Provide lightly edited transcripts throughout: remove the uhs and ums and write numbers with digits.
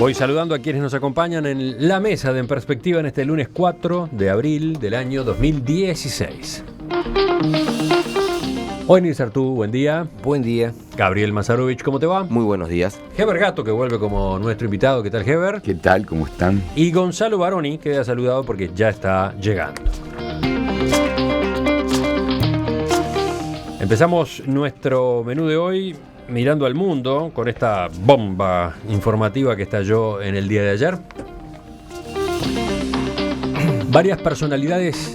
Voy saludando a quienes nos acompañan en la mesa de En Perspectiva en este lunes 4 de abril del año 2016. Oenir Sartú, buen día. Buen día. Gabriel Mazarovich, ¿cómo te va? Muy buenos días. Heber Gato, que vuelve como nuestro invitado. ¿Qué tal, Heber? ¿Qué tal? ¿Cómo están? Y Gonzalo Baroni, que ha saludado porque ya está llegando. Empezamos nuestro menú de hoy mirando al mundo con esta bomba informativa que estalló en el día de ayer. Varias personalidades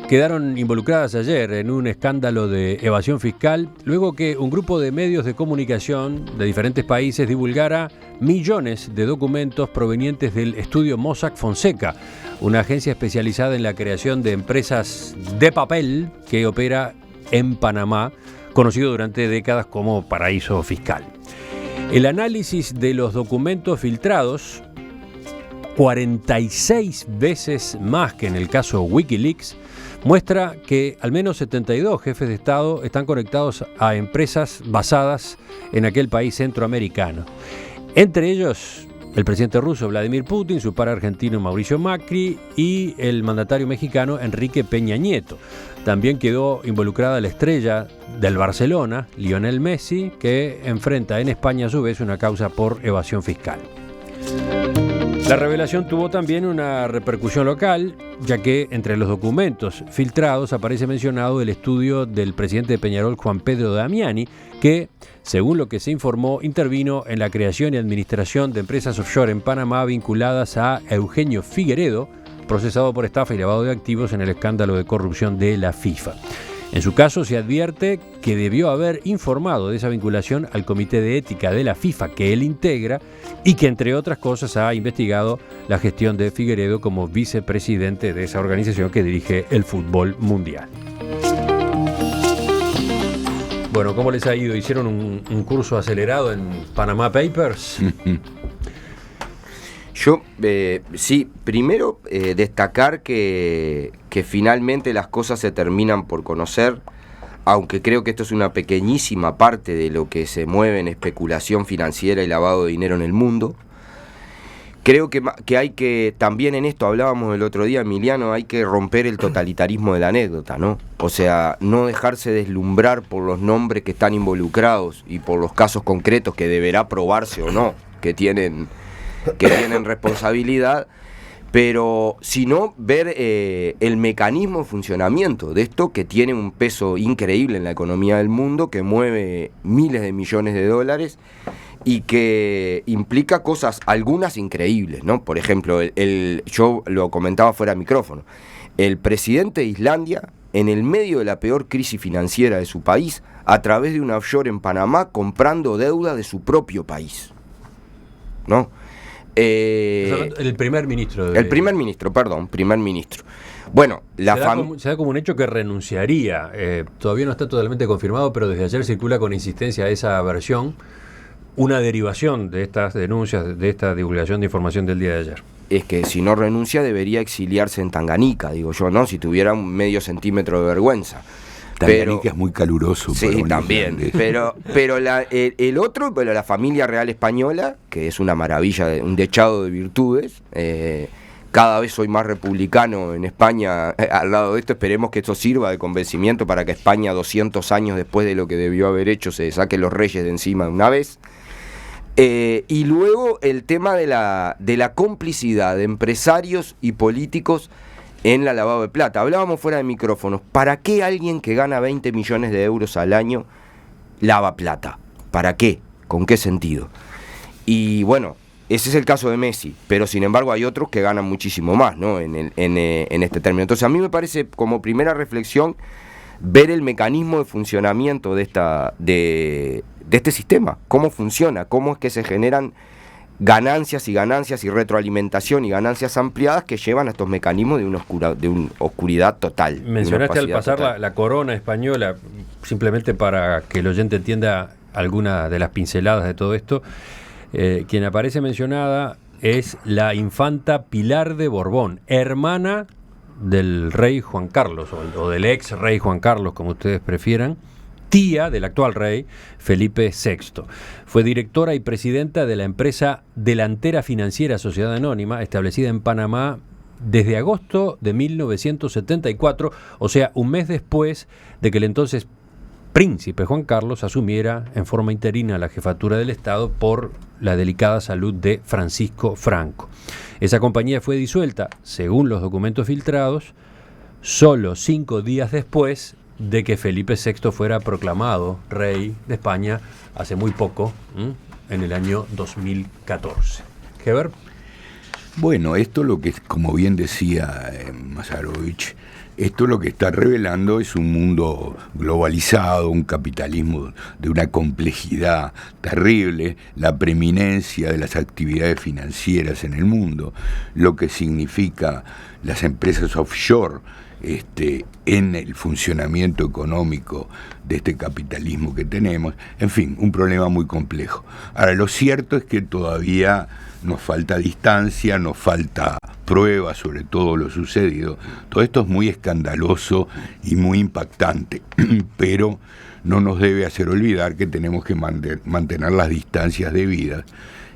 quedaron involucradas ayer en un escándalo de evasión fiscal, luego que un grupo de medios de comunicación de diferentes países divulgara millones de documentos provenientes del estudio Mossack Fonseca, una agencia especializada en la creación de empresas de papel que opera en Panamá, conocido durante décadas como paraíso fiscal. El análisis de los documentos filtrados, 46 veces más que en el caso Wikileaks, muestra que al menos 72 jefes de Estado están conectados a empresas basadas en aquel país centroamericano. Entre ellos, el presidente ruso Vladimir Putin, su par argentino Mauricio Macri y el mandatario mexicano Enrique Peña Nieto. También quedó involucrada la estrella del Barcelona, Lionel Messi, que enfrenta en España a su vez una causa por evasión fiscal. La revelación tuvo también una repercusión local, ya que entre los documentos filtrados aparece mencionado el estudio del presidente de Peñarol, Juan Pedro Damiani, que, según lo que se informó, intervino en la creación y administración de empresas offshore en Panamá vinculadas a Eugenio Figueredo, procesado por estafa y lavado de activos en el escándalo de corrupción de la FIFA. En su caso, se advierte que debió haber informado de esa vinculación al Comité de Ética de la FIFA que él integra y que, entre otras cosas, ha investigado la gestión de Figueredo como vicepresidente de esa organización que dirige el fútbol mundial. Bueno, ¿cómo les ha ido? ¿Hicieron un curso acelerado en Panama Papers? Yo, sí, primero destacar que finalmente las cosas se terminan por conocer, aunque creo que esto es una pequeñísima parte de lo que se mueve en especulación financiera y lavado de dinero en el mundo. Creo que hay que, también en esto hablábamos el otro día, Emiliano, hay que romper el totalitarismo de la anécdota, ¿no? O sea, no dejarse deslumbrar por los nombres que están involucrados y por los casos concretos que deberá probarse o no, que tienen responsabilidad, pero sino ver el mecanismo de funcionamiento de esto, que tiene un peso increíble en la economía del mundo, que mueve miles de millones de dólares y que implica cosas, algunas increíbles, ¿no? Por ejemplo, yo lo comentaba fuera de micrófono, el presidente de Islandia, en el medio de la peor crisis financiera de su país, a través de una offshore en Panamá, comprando deuda de su propio país, ¿no? El primer ministro. Primer ministro. Bueno, se da como un hecho que renunciaría. Todavía no está totalmente confirmado, pero desde ayer circula con insistencia esa versión, una derivación de estas denuncias, de esta divulgación de información del día de ayer. Es que si no renuncia debería exiliarse en Tanganica, digo yo, ¿no? Si tuviera un medio centímetro de vergüenza. Tanganica es muy caluroso. Sí, también. Pero el otro, la familia real española, que es una maravilla, un dechado de virtudes. Cada vez soy más republicano en España al lado de esto. Esperemos que esto sirva de convencimiento para que España, 200 años después de lo que debió haber hecho, se saque los reyes de encima de una vez. Y luego el tema de la complicidad de empresarios y políticos en la lavado de plata. Hablábamos fuera de micrófonos. ¿Para qué alguien que gana 20 millones de euros al año lava plata? ¿Para qué? ¿Con qué sentido? Y bueno, ese es el caso de Messi, pero sin embargo hay otros que ganan muchísimo más, ¿no? En este término. Entonces a mí me parece, como primera reflexión, ver el mecanismo de funcionamiento de este sistema. Cómo funciona, cómo es que se generan ganancias y retroalimentación y ganancias ampliadas que llevan a estos mecanismos de una oscuridad total. Mencionaste al pasar la corona española, simplemente para que el oyente entienda alguna de las pinceladas de todo esto. Quien aparece mencionada es la infanta Pilar de Borbón, hermana del rey Juan Carlos, o del ex rey Juan Carlos, como ustedes prefieran, tía del actual rey, Felipe VI. Fue directora y presidenta de la empresa Delantera Financiera Sociedad Anónima, establecida en Panamá desde agosto de 1974, o sea, un mes después de que el entonces príncipe Juan Carlos asumiera en forma interina la jefatura del Estado por la delicada salud de Francisco Franco. Esa compañía fue disuelta, según los documentos filtrados, solo 5 días después de que Felipe VI fuera proclamado rey de España hace muy poco, en el año 2014. Heber. Bueno, esto lo que, como bien decía Masarovich, esto lo que está revelando es un mundo globalizado, un capitalismo de una complejidad terrible, la preeminencia de las actividades financieras en el mundo, lo que significa las empresas offshore en el funcionamiento económico de este capitalismo que tenemos, en fin, un problema muy complejo. Ahora, lo cierto es que todavía nos falta distancia, nos falta pruebas sobre todo lo sucedido. Todo esto es muy escandaloso y muy impactante, pero no nos debe hacer olvidar que tenemos que mantener las distancias debidas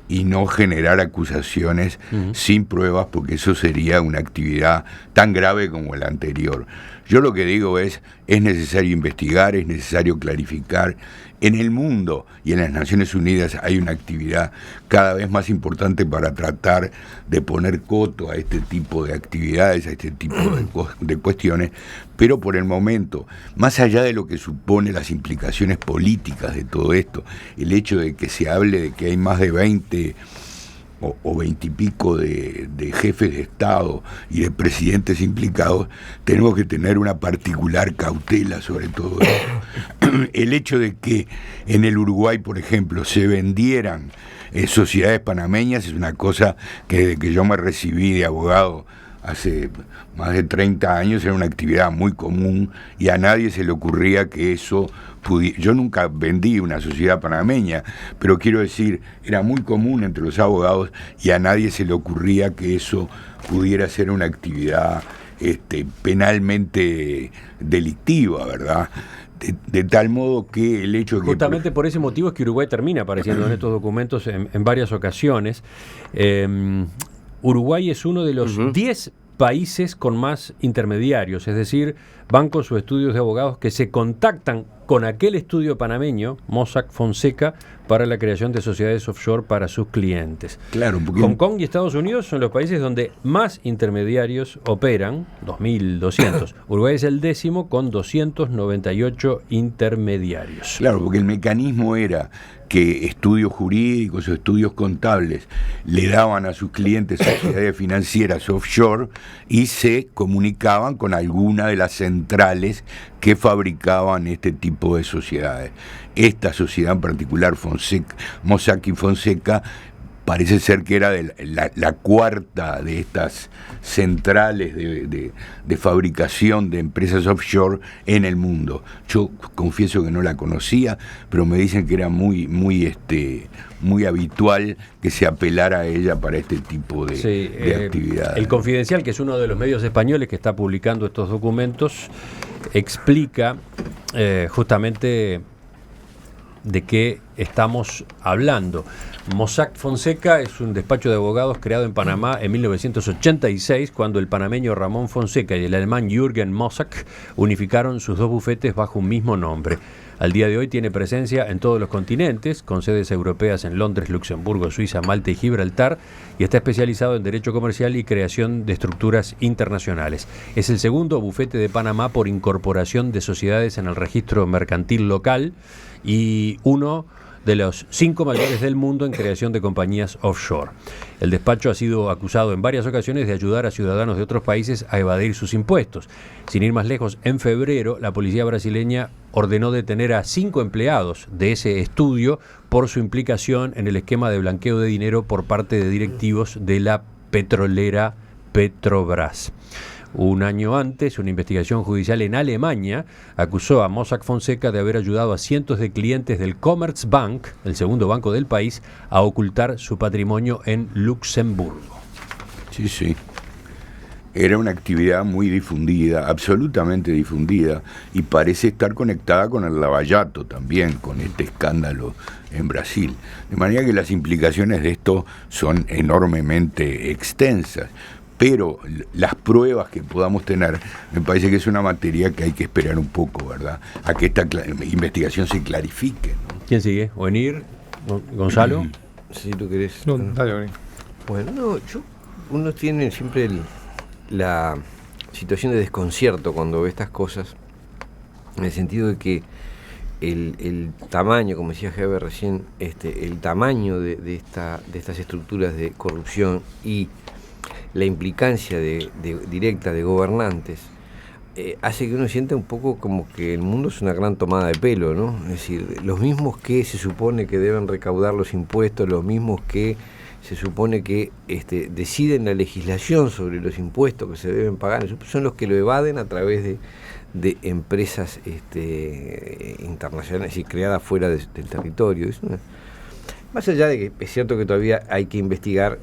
y no generar acusaciones sin pruebas, porque eso sería una actividad tan grave como la anterior. Yo lo que digo es necesario investigar, es necesario clarificar. En el mundo y en las Naciones Unidas hay una actividad cada vez más importante para tratar de poner coto a este tipo de actividades, a este tipo de cuestiones, pero por el momento, más allá de lo que supone las implicaciones políticas de todo esto, el hecho de que se hable de que hay más de 20 o 20 y pico de jefes de Estado y de presidentes implicados, tenemos que tener una particular cautela sobre todo esto. El hecho de que en el Uruguay, por ejemplo, se vendieran sociedades panameñas es una cosa que desde que yo me recibí de abogado hace más de 30 años era una actividad muy común y a nadie se le ocurría que eso pudiera. Yo nunca vendí una sociedad panameña, pero quiero decir, era muy común entre los abogados y a nadie se le ocurría que eso pudiera ser una actividad penalmente delictiva, ¿verdad? De tal modo que el hecho de que... Justamente por ese motivo es que Uruguay termina apareciendo en estos documentos en varias ocasiones. Uruguay es uno de los 10 países con más intermediarios, es decir, bancos o estudios de abogados que se contactan con aquel estudio panameño, Mossack Fonseca, para la creación de sociedades offshore para sus clientes. Claro, porque Hong Kong y Estados Unidos son los países donde más intermediarios operan, 2.200. Uruguay es el 10º con 298 intermediarios. Claro, porque el mecanismo era que estudios jurídicos o estudios contables le daban a sus clientes sociedades financieras offshore y se comunicaban con alguna de las centrales que fabricaban este tipo de sociedades. Esta sociedad en particular, Mossack y Fonseca, parece ser que era la cuarta de estas centrales de fabricación de empresas offshore en el mundo. Yo confieso que no la conocía, pero me dicen que era muy habitual que se apelara a ella para este tipo de actividades. El Confidencial, que es uno de los medios españoles que está publicando estos documentos, explica justamente de qué estamos hablando. Mossack Fonseca es un despacho de abogados creado en Panamá en 1986, cuando el panameño Ramón Fonseca y el alemán Jürgen Mossack unificaron sus dos bufetes bajo un mismo nombre. Al día de hoy tiene presencia en todos los continentes, con sedes europeas en Londres, Luxemburgo, Suiza, Malta y Gibraltar, y está especializado en derecho comercial y creación de estructuras internacionales. Es el segundo bufete de Panamá por incorporación de sociedades en el registro mercantil local y uno de los 5 mayores del mundo en creación de compañías offshore. El despacho ha sido acusado en varias ocasiones de ayudar a ciudadanos de otros países a evadir sus impuestos. Sin ir más lejos, en febrero la policía brasileña ordenó detener a 5 empleados de ese estudio por su implicación en el esquema de blanqueo de dinero por parte de directivos de la petrolera Petrobras. Un año antes, una investigación judicial en Alemania acusó a Mossack Fonseca de haber ayudado a cientos de clientes del Commerzbank, el segundo banco del país, a ocultar su patrimonio en Luxemburgo. Sí, sí. era una actividad muy difundida, absolutamente difundida, y parece estar conectada con el lavallato también, con este escándalo en Brasil. De manera que las implicaciones de esto son enormemente extensas, pero las pruebas que podamos tener, me parece que es una materia que hay que esperar un poco, ¿verdad?, a que esta investigación se clarifique, ¿no? ¿Quién sigue? ¿Oenir? ¿Gonzalo? Si tú querés. No, dale, Oenir. Bueno, no, uno tiene siempre la situación de desconcierto cuando ve estas cosas, en el sentido de que el tamaño, como decía Heber recién, el tamaño de estas estructuras de corrupción y la implicancia directa de gobernantes hace que uno sienta un poco como que el mundo es una gran tomada de pelo, ¿no? Es decir, los mismos que se supone que deben recaudar los impuestos, los mismos que se supone que deciden la legislación sobre los impuestos que se deben pagar, son los que lo evaden a través de empresas internacionales y creadas fuera del territorio. Más allá de que es cierto que todavía hay que investigar,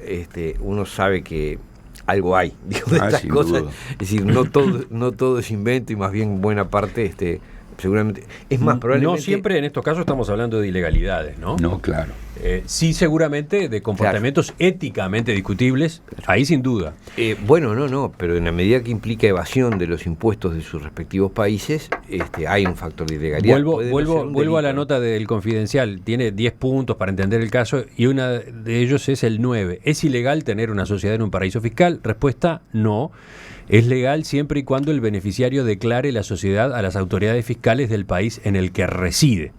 uno sabe que algo hay, digo, de estas cosas. Duda. Es decir, no todo es invento, y más bien buena parte seguramente es más probablemente. No siempre en estos casos estamos hablando de ilegalidades, ¿no? No, claro. Sí, seguramente de comportamientos éticamente discutibles, ahí sin duda. Bueno, no, pero en la medida que implica evasión de los impuestos de sus respectivos países, hay un factor de ilegalidad. Vuelvo a la nota del Confidencial. Tiene 10 puntos para entender el caso y uno de ellos es el 9. ¿Es ilegal tener una sociedad en un paraíso fiscal? Respuesta: no. Es legal siempre y cuando el beneficiario declare la sociedad a las autoridades fiscales del país en el que reside.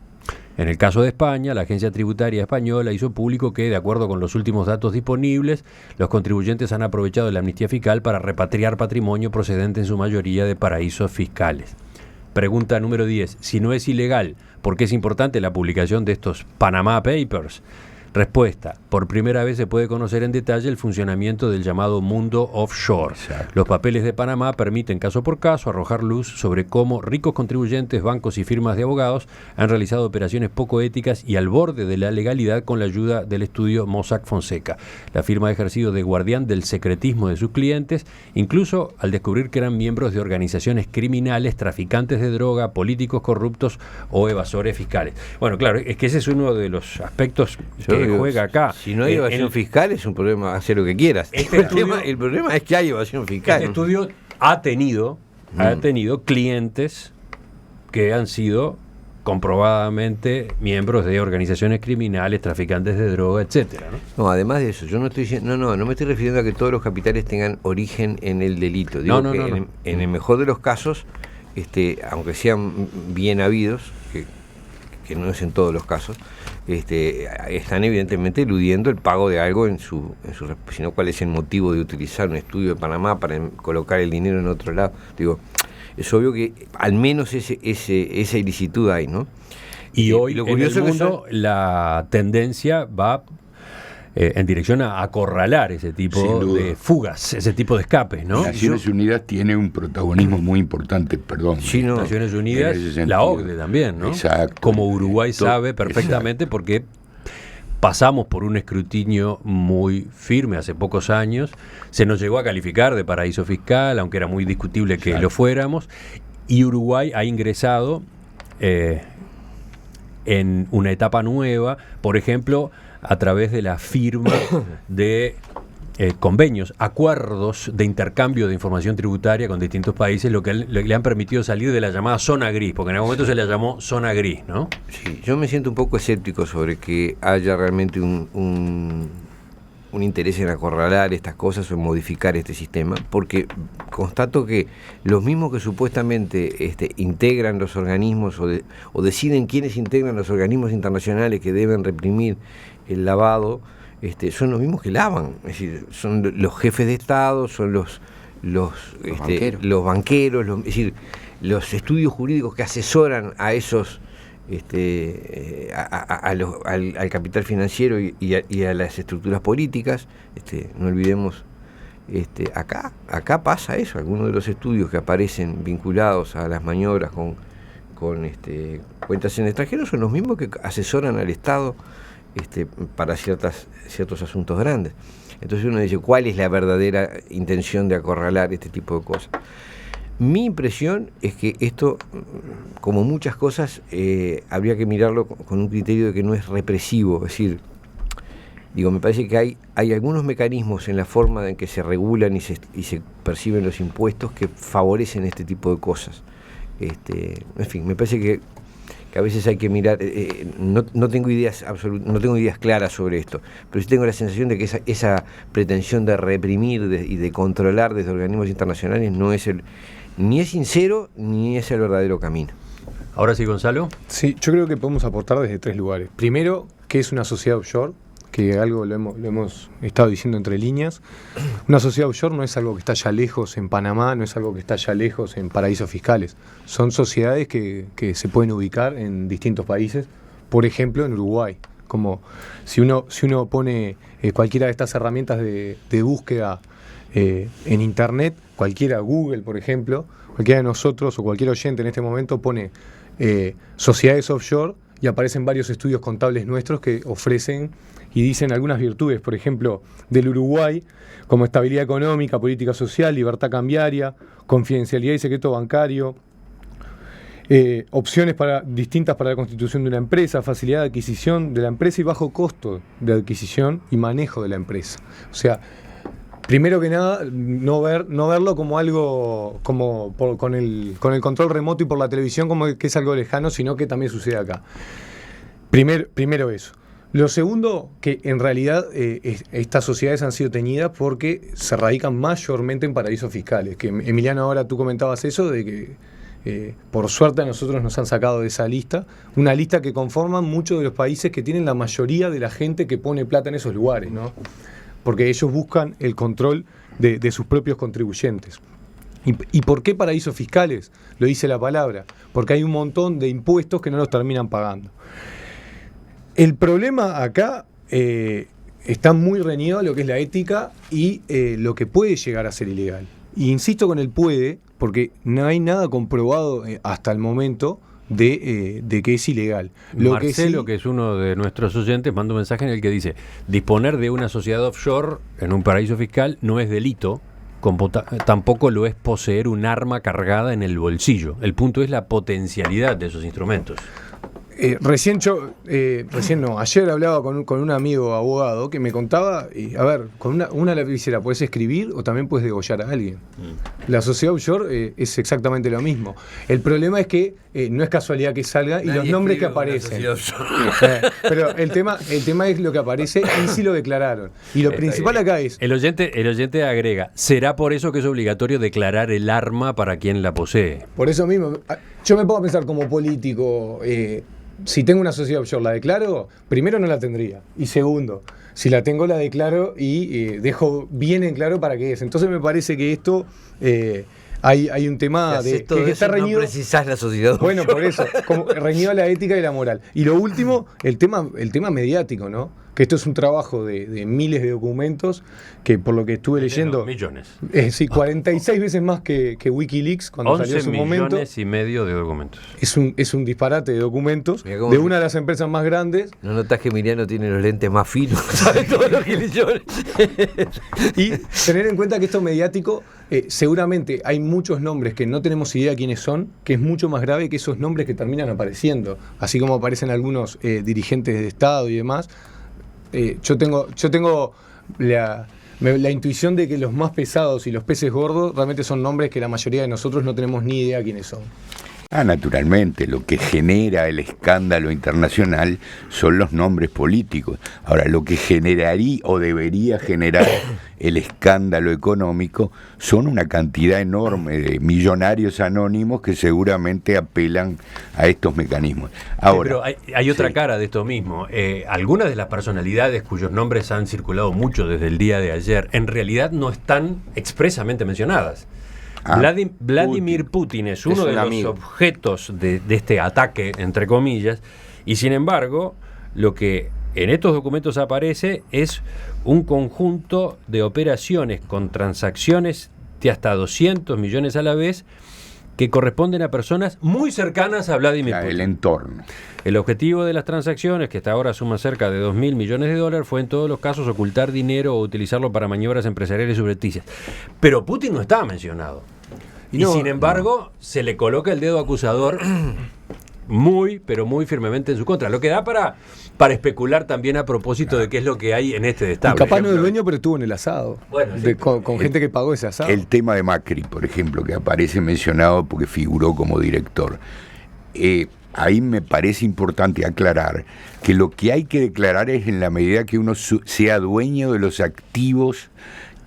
En el caso de España, la Agencia Tributaria Española hizo público que, de acuerdo con los últimos datos disponibles, los contribuyentes han aprovechado la amnistía fiscal para repatriar patrimonio procedente en su mayoría de paraísos fiscales. Pregunta número 10. Si no es ilegal, ¿por qué es importante la publicación de estos Panama Papers? Respuesta: por primera vez se puede conocer en detalle el funcionamiento del llamado mundo offshore. Exacto. Los papeles de Panamá permiten caso por caso arrojar luz sobre cómo ricos contribuyentes, bancos y firmas de abogados han realizado operaciones poco éticas y al borde de la legalidad con la ayuda del estudio Mossack Fonseca. La firma ha ejercido de guardián del secretismo de sus clientes, incluso al descubrir que eran miembros de organizaciones criminales, traficantes de droga, políticos corruptos o evasores fiscales. Bueno, claro, es que ese es uno de los aspectos que juega acá. Si no hay evasión fiscal, es un problema, hacer lo que quieras. El problema es que hay evasión fiscal. Este estudio ha tenido clientes que han sido comprobadamente miembros de organizaciones criminales, traficantes de droga, etcétera, ¿no? No, además de eso, yo no estoy diciendo, no me estoy refiriendo a que todos los capitales tengan origen en el delito. Digo que en el mejor de los casos, aunque sean bien habidos, que no es en todos los casos, están evidentemente eludiendo el pago de algo sino cuál es el motivo de utilizar un estudio de Panamá para colocar el dinero en otro lado. Digo, es obvio que al menos esa ilicitud hay, ¿no? Y hoy lo curioso en el mundo la tendencia va en dirección a acorralar ese tipo de fugas, ese tipo de escapes, ¿no? Naciones Unidas tiene un protagonismo muy importante, Naciones Unidas, la OCDE también, ¿no? Exacto. Como Uruguay sabe perfectamente, porque pasamos por un escrutinio muy firme hace pocos años, se nos llegó a calificar de paraíso fiscal, aunque era muy discutible que lo fuéramos, y Uruguay ha ingresado en una etapa nueva, por ejemplo, a través de la firma de convenios, acuerdos de intercambio de información tributaria con distintos países, lo que le han permitido salir de la llamada zona gris, porque en algún momento se la llamó zona gris, ¿no? Sí, yo me siento un poco escéptico sobre que haya realmente un interés en acorralar estas cosas o en modificar este sistema, porque constato que los mismos que supuestamente integran los organismos o deciden quiénes integran los organismos internacionales que deben reprimir el lavado, son los mismos que lavan, es decir, son los jefes de Estado, son los banqueros, es decir, los estudios jurídicos que asesoran a esos al capital financiero y a las estructuras políticas. No olvidemos, acá pasa eso. Algunos de los estudios que aparecen vinculados a las maniobras con cuentas en extranjero son los mismos que asesoran al Estado para ciertos asuntos grandes. Entonces uno dice, ¿cuál es la verdadera intención de acorralar este tipo de cosas? Mi impresión es que esto, como muchas cosas, habría que mirarlo con un criterio de que no es represivo. Es decir, me parece que hay algunos mecanismos en la forma en que se regulan y se perciben los impuestos que favorecen este tipo de cosas. En fin, me parece que a veces hay que mirar, no tengo ideas claras sobre esto, pero sí tengo la sensación de que esa pretensión de reprimir y de controlar desde organismos internacionales ni es sincero ni es el verdadero camino. Ahora sí, Gonzalo. Sí, yo creo que podemos aportar desde 3 lugares. Primero, ¿qué es una sociedad offshore? Que algo lo hemos estado diciendo entre líneas. Una sociedad offshore no es algo que está allá lejos en Panamá, no es algo que está allá lejos en paraísos fiscales. Son sociedades que se pueden ubicar en distintos países, por ejemplo en Uruguay. Como si uno pone cualquiera de estas herramientas de búsqueda en internet, cualquiera, Google por ejemplo, cualquiera de nosotros o cualquier oyente en este momento pone sociedades offshore y aparecen varios estudios contables nuestros que ofrecen y dicen algunas virtudes, por ejemplo, del Uruguay, como estabilidad económica, política social, libertad cambiaria, confidencialidad y secreto bancario, opciones distintas para la constitución de una empresa, facilidad de adquisición de la empresa y bajo costo de adquisición y manejo de la empresa. O sea, primero que nada, no verlo como algo con el control remoto y por la televisión como que es algo lejano, sino que también sucede acá. Primero eso. Lo segundo, que en realidad estas sociedades han sido teñidas porque se radican mayormente en paraísos fiscales. Que Emiliano, ahora tú comentabas eso, de que por suerte a nosotros nos han sacado de esa lista, una lista que conforman muchos de los países que tienen la mayoría de la gente que pone plata en esos lugares, ¿no? Porque ellos buscan el control de sus propios contribuyentes. ¿Y por qué paraísos fiscales? Lo dice la palabra, porque hay un montón de impuestos que no los terminan pagando. El problema acá está muy reñido a lo que es la ética y lo que puede llegar a ser ilegal. Y insisto con el puede, porque no hay nada comprobado hasta el momento de que es ilegal. Marcelo, que es uno de nuestros oyentes, manda un mensaje en el que dice: disponer de una sociedad offshore en un paraíso fiscal no es delito, tampoco lo es poseer un arma cargada en el bolsillo. El punto es la potencialidad de esos instrumentos. Ayer hablaba con un amigo abogado que me contaba, con una lapicera puedes escribir o también puedes degollar a alguien. La sociedad offshore es exactamente lo mismo. El problema es que no es casualidad que salga y nadie los nombres que aparecen. Pero el tema es lo que aparece y sí lo declararon. Y lo principal acá es... El oyente agrega, ¿será por eso que es obligatorio declarar el arma para quien la posee? Por eso mismo, yo me pongo a pensar como político... si tengo una sociedad offshore, ¿la declaro? Primero, no la tendría. Y segundo, si la tengo, la declaro y dejo bien en claro para qué es. Entonces me parece que esto hay un tema de que está reñido. No precisás la sociedad offshore. Bueno, por eso, como reñido a la ética y la moral. Y lo último, el tema mediático, ¿no? Que esto es un trabajo de miles de documentos que, por lo que estuve leyendo... Millones. Sí, 46 veces más que Wikileaks cuando salió en su momento. 11 millones y medio de documentos. Es un disparate de documentos de una de las empresas más grandes. ¿No notás que Emiliano tiene los lentes más finos? ¿Sabe todo lo que leyó? Y tener en cuenta que esto mediático, seguramente hay muchos nombres que no tenemos idea quiénes son, que es mucho más grave que esos nombres que terminan apareciendo. Así como aparecen algunos dirigentes de Estado y demás. Yo tengo la intuición de que los más pesados y los peces gordos realmente son nombres que la mayoría de nosotros no tenemos ni idea quiénes son. Naturalmente, lo que genera el escándalo internacional son los nombres políticos. Ahora, lo que generaría o debería generar el escándalo económico son una cantidad enorme de millonarios anónimos que seguramente apelan a estos mecanismos. Ahora, pero hay otra cara de esto mismo. Algunas de las personalidades cuyos nombres han circulado mucho desde el día de ayer, en realidad no están expresamente mencionadas. Vladimir Putin es uno de los objetos de este ataque, entre comillas, y sin embargo, lo que en estos documentos aparece es un conjunto de operaciones con transacciones de hasta 200 millones a la vez que corresponden a personas muy cercanas a Vladimir Putin. El entorno. El objetivo de las transacciones, que hasta ahora suman cerca de $2.000 millones, fue en todos los casos ocultar dinero o utilizarlo para maniobras empresariales subrepticias. Pero Putin no estaba mencionado. Y sin embargo, se le coloca el dedo acusador pero muy firmemente en su contra. Lo que da para especular también a propósito de qué es lo que hay en este Y capaz no es dueño, pero estuvo en el asado. Bueno, con gente que pagó ese asado. El tema de Macri, por ejemplo, que aparece mencionado porque figuró como director. Ahí me parece importante aclarar que lo que hay que declarar es en la medida que uno sea dueño de los activos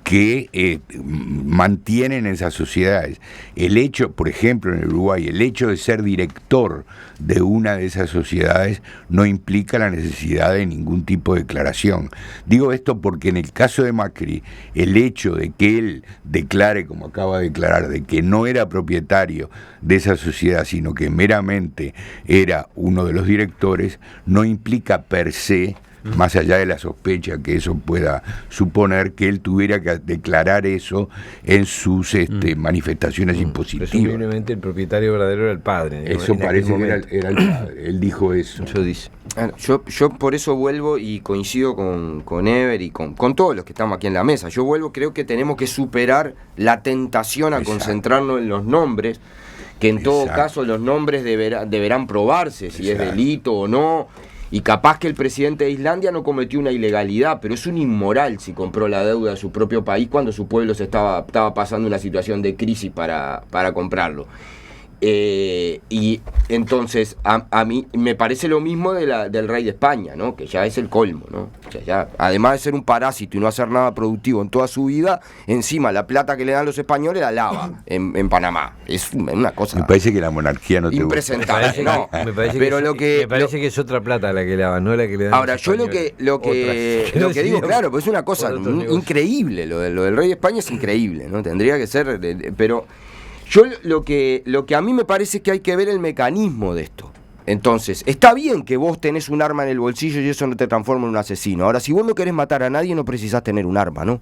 que mantienen esas sociedades. El hecho, por ejemplo, en el Uruguay, el hecho de ser director de una de esas sociedades no implica la necesidad de ningún tipo de declaración. Digo esto porque en el caso de Macri, el hecho de que él declare, como acaba de declarar, de que no era propietario de esa sociedad, sino que meramente era uno de los directores, no implica per se, más allá de la sospecha que eso pueda suponer, que él tuviera que declarar eso en sus manifestaciones impositivas. Presumiblemente el propietario verdadero era el padre. Eso parece que era el padre, él dijo eso. Eso dice. Yo por eso vuelvo y coincido con Ever y con todos los que estamos aquí en la mesa. Yo creo que tenemos que superar la tentación a concentrarnos en los nombres, que en todo caso los nombres deberán probarse si es delito o no. Y capaz que el presidente de Islandia no cometió una ilegalidad, pero es un inmoral si compró la deuda de su propio país cuando su pueblo se estaba pasando una situación de crisis para comprarlo. Y entonces a mí me parece lo mismo del rey de España, ¿no? Que ya es el colmo, ¿no? O sea, ya, además de ser un parásito y no hacer nada productivo en toda su vida, encima la plata que le dan los españoles la lava en Panamá. Es una cosa. Me parece que la monarquía no te gusta. Impresentable, no. Me parece que es otra plata la que lavan, no la que le dan. Ahora, yo lo que digo, claro, pues es una cosa increíble, lo del rey de España es increíble, ¿no? Tendría que ser, pero yo lo que a mí me parece es que hay que ver el mecanismo de esto. Entonces, está bien que vos tenés un arma en el bolsillo y eso no te transforma en un asesino. Ahora, si vos no querés matar a nadie, no precisás tener un arma, ¿no?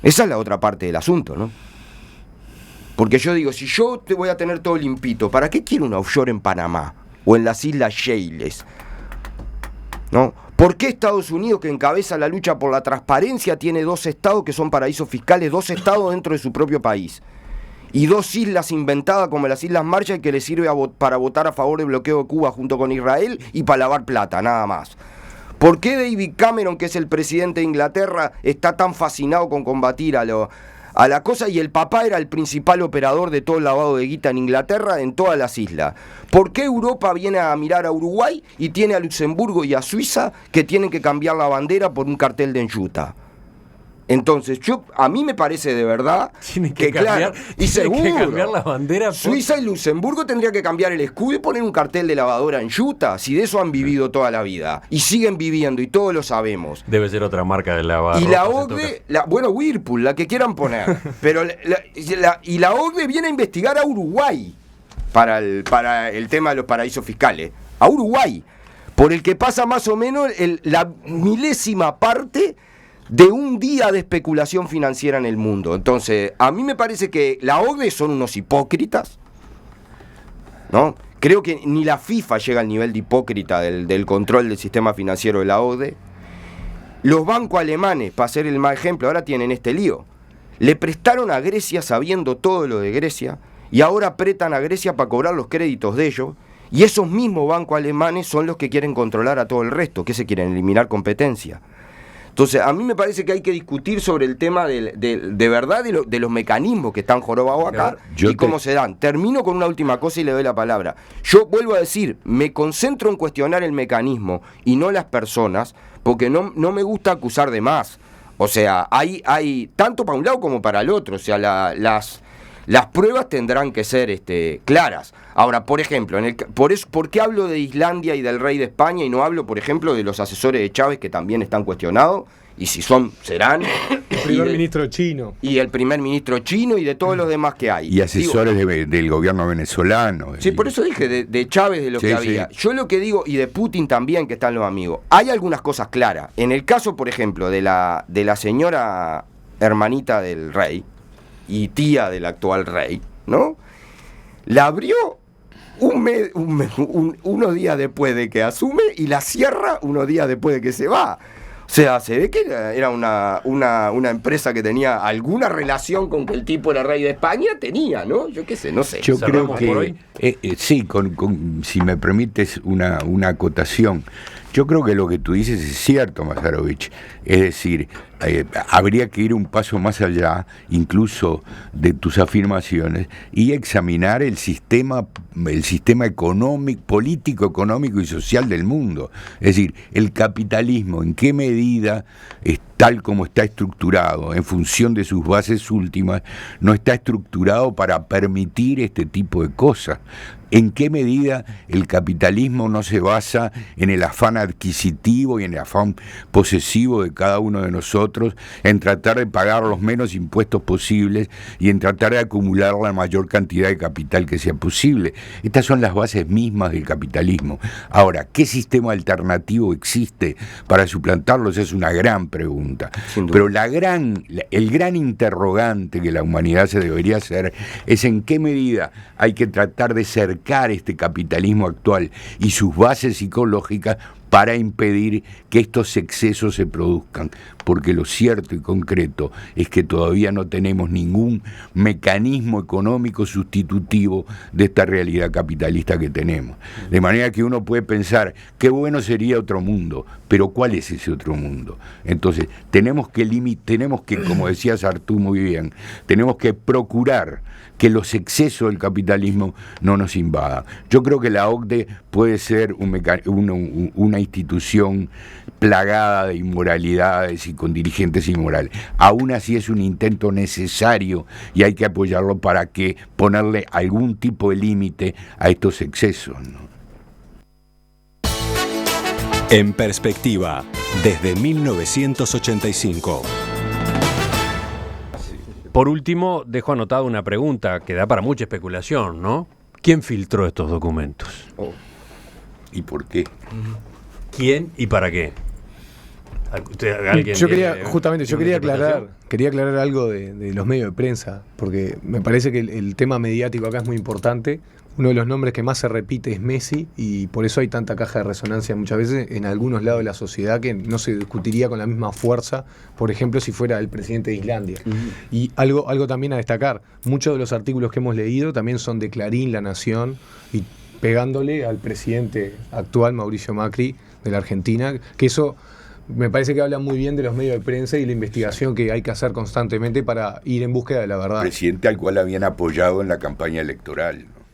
Esa es la otra parte del asunto, ¿no? Porque yo digo, si yo te voy a tener todo limpito, ¿para qué quiero una offshore en Panamá? O en las Islas Seychelles, ¿no? ¿Por qué Estados Unidos, que encabeza la lucha por la transparencia, tiene 2 estados que son paraísos fiscales, 2 estados dentro de su propio país? Y 2 islas inventadas como las Islas Marshall que le sirve para votar a favor del bloqueo de Cuba junto con Israel y para lavar plata, nada más? ¿Por qué David Cameron, que es el presidente de Inglaterra, está tan fascinado con combatir a la cosa, y el papá era el principal operador de todo el lavado de guita en Inglaterra en todas las islas? ¿Por qué Europa viene a mirar a Uruguay y tiene a Luxemburgo y a Suiza que tienen que cambiar la bandera por un cartel de enjuta? Entonces, a mí me parece de verdad que cambiar, claro, y seguro, que cambiar la bandera Suiza y Luxemburgo tendría que cambiar el escudo y poner un cartel de lavadora en Utah, si de eso han vivido toda la vida, y siguen viviendo, y todos lo sabemos. Debe ser otra marca de lavado. Y la OCDE, Whirlpool, la que quieran poner, pero la OCDE viene a investigar a Uruguay para el tema de los paraísos fiscales, a Uruguay, por el que pasa más o menos la milésima parte de un día de especulación financiera en el mundo. Entonces, a mí me parece que la OCDE son unos hipócritas, ¿no? Creo que ni la FIFA llega al nivel de hipócrita del control del sistema financiero de la OCDE. Los bancos alemanes, para ser el más ejemplo, ahora tienen este lío. Le prestaron a Grecia sabiendo todo lo de Grecia, y ahora apretan a Grecia para cobrar los créditos de ellos, y esos mismos bancos alemanes son los que quieren controlar a todo el resto, que se quieren eliminar competencia. Entonces, a mí me parece que hay que discutir sobre el tema de verdad de los mecanismos que están jorobados acá y cómo se dan. Termino con una última cosa y le doy la palabra. Yo vuelvo a decir, me concentro en cuestionar el mecanismo y no las personas, porque no me gusta acusar de más. O sea, hay tanto para un lado como para el otro. O sea, las pruebas tendrán que ser claras. Ahora, por ejemplo, ¿por qué hablo de Islandia y del rey de España y no hablo, por ejemplo, de los asesores de Chávez que también están cuestionados? Y si serán. El primer ministro chino. Y el primer ministro chino y de todos los demás que hay. Y asesores del gobierno venezolano. Sí, por eso dije de Chávez, de lo que había. Yo lo que digo, y de Putin también, que están los amigos, hay algunas cosas claras. En el caso, por ejemplo, de la señora hermanita del rey y tía del actual rey, ¿no? La abrió unos días después de que asume y la cierra unos días después de que se va. O sea, se ve que era una empresa que tenía alguna relación con que el tipo era rey de España, tenía, ¿no? Yo qué sé, no sé. Yo creo por hoy. que, sí, si me permites una acotación. Yo creo que lo que tú dices es cierto, Masarovich. Es decir, habría que ir un paso más allá, incluso de tus afirmaciones, y examinar el sistema económico, político, económico y social del mundo. Es decir, el capitalismo, en qué medida, tal como está estructurado, en función de sus bases últimas, no está estructurado para permitir este tipo de cosas. ¿En qué medida el capitalismo no se basa en el afán adquisitivo y en el afán posesivo de cada uno de nosotros, en tratar de pagar los menos impuestos posibles y en tratar de acumular la mayor cantidad de capital que sea posible? Estas son las bases mismas del capitalismo. Ahora, ¿qué sistema alternativo existe para suplantarlo? Esa es una gran pregunta. Pero el gran interrogante que la humanidad se debería hacer es en qué medida hay que tratar de cercar este capitalismo actual y sus bases psicológicas para impedir que estos excesos se produzcan, porque lo cierto y concreto es que todavía no tenemos ningún mecanismo económico sustitutivo de esta realidad capitalista que tenemos. De manera que uno puede pensar, qué bueno sería otro mundo, pero ¿cuál es ese otro mundo? Entonces, tenemos que, como decía Sartú muy bien, tenemos que procurar que los excesos del capitalismo no nos invadan. Yo creo que la OCDE puede ser una institución plagada de inmoralidades y con dirigentes inmorales. Aún así es un intento necesario y hay que apoyarlo para que ponerle algún tipo de límite a estos excesos, ¿no? En Perspectiva, desde 1985. Por último, dejo anotada una pregunta que da para mucha especulación, ¿no? ¿Quién filtró estos documentos? ¿Y por qué? ¿Quién y para qué? Yo quería aclarar algo de los medios de prensa, porque me parece que el tema mediático acá es muy importante. Uno de los nombres que más se repite es Messi, y por eso hay tanta caja de resonancia muchas veces en algunos lados de la sociedad que no se discutiría con la misma fuerza, por ejemplo, si fuera el presidente de Islandia. Y algo también a destacar, muchos de los artículos que hemos leído también son de Clarín, La Nación, y pegándole al presidente actual, Mauricio Macri, de la Argentina, que eso me parece que habla muy bien de los medios de prensa y la investigación que hay que hacer constantemente para ir en búsqueda de la verdad. Presidente al cual habían apoyado en la campaña electoral, ¿no?